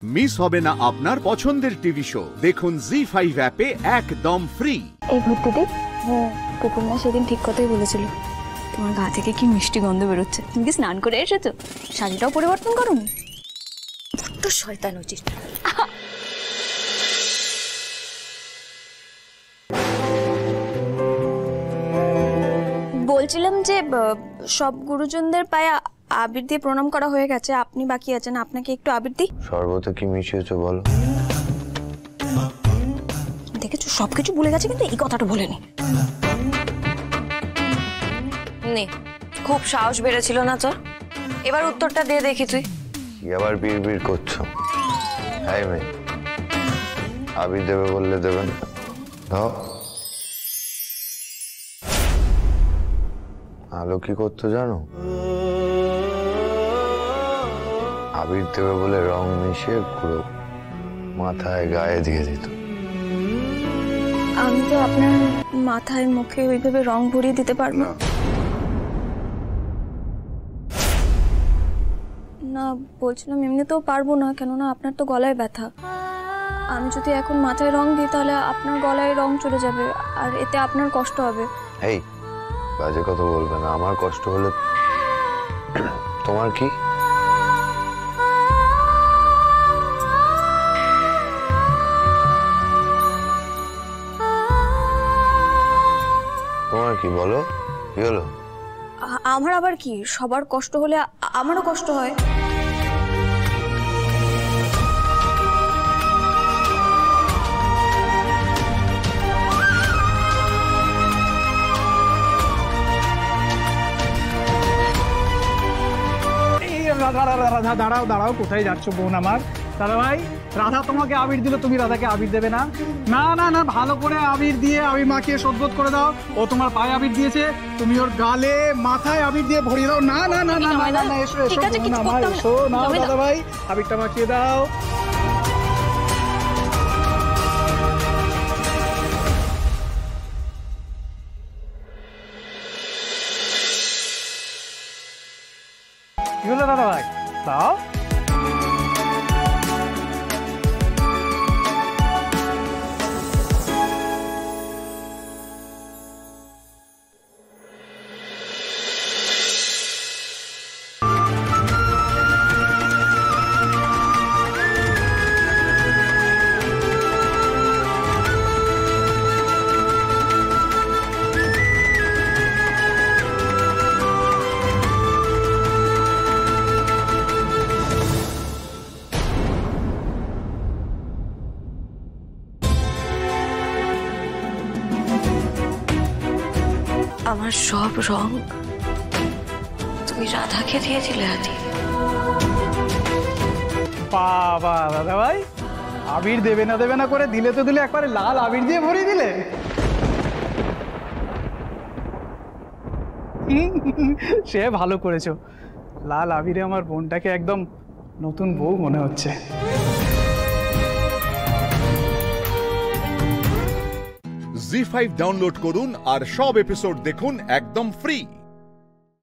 Miss হবে না আপনার পছন্দের টিভি শো। দেখুন জি5 অ্যাপে একদম ফ্রি। এই ভর্তিতে পুকুরনা সেদিন ঠিক কথাই বলেছিল। তোমার গা থেকে কি মিষ্টি গন্ধ বেরোচ্ছে। তুমি কি স্নান করে এসেছো? শাড়িটাও পরিবর্তন করোনি? তো শয়তান উচিত। বলছিলাম যে সব গুরুজনদের পায়ে আবির দিয়ে প্রণাম করা হয়ে গেছে, আপনি বাকি আছেন, আপনাকে একটু আবির দিই। শরবতে কি মিশিয়েছো বলো? দেখেছো সবকিছু ভুলে গেছে, কিন্তু এই কথাটা বলেনি। নে, খুব সাহস বেড়েছিল না তোর? এবার উত্তরটা দিয়ে দেখি তুই। কি আবার বিড় করছো? হ্যাঁ মেয়ে, আবির দেবে বললে দেবে না। দাও। আলো কি করতো জানো? আবির দেবে বলে রং মিশিয়ে পুরো মাথায় গায়ে দিয়ে দিত। আমি তো আপনার মাথায় মুখে ওইভাবে রং ভরিয়ে দিতে পারবো না। বলছিলাম এমনিতেও পারবো না, কেননা আপনার তো গলায় ব্যথা। আমি যদি এখন মাথায় রং দিই তাহলে আপনার গলায় রং চলে যাবে, আর এতে আপনার কষ্ট হবে। এই বাজে কথা বলবে না। আমার কষ্ট হলে তোমার কি? তোমার কি বলো? কি হলো? আমার আবার কি? সবার কষ্ট হলে আমারও কষ্ট হয়। রাধা দাঁড়াও দাঁড়াও, কোথায় যাচ্ছ বোন আমার? দাদা ভাই, রাধা তোমাকে আবির দিল, তুমি রাধাকে আবির দেবে না? না না না, ভালো করে আবির দিয়ে আবির মাখিয়ে শোধবোধ করে দাও। ও তোমার পায়ে আবির দিয়েছে, তুমি ওর গালে মাথায় আবির দিয়ে ভরিয়ে দাও। না না না না না না, এসো এসো বোন আমার, এসো না দাদা ভাই, আবিরটা মাখিয়ে দাও। কি হলো দাদা ভাই? দাও। আমার সব রং তুমি রাধাকে দিয়েছিলে আদি। বাবা দাদা ভাই, আবির দেবে না করে দিলে তো দিলে, একবারে লাল আবির দিয়ে ভরিয়ে দিলে। সে ভালো করেছো, লাল আবিরে আমার বোনটাকে একদম নতুন বউ মনে হচ্ছে। জি5 ডাউনলোড করুন আর সব এপিসোড দেখুন একদম ফ্রি।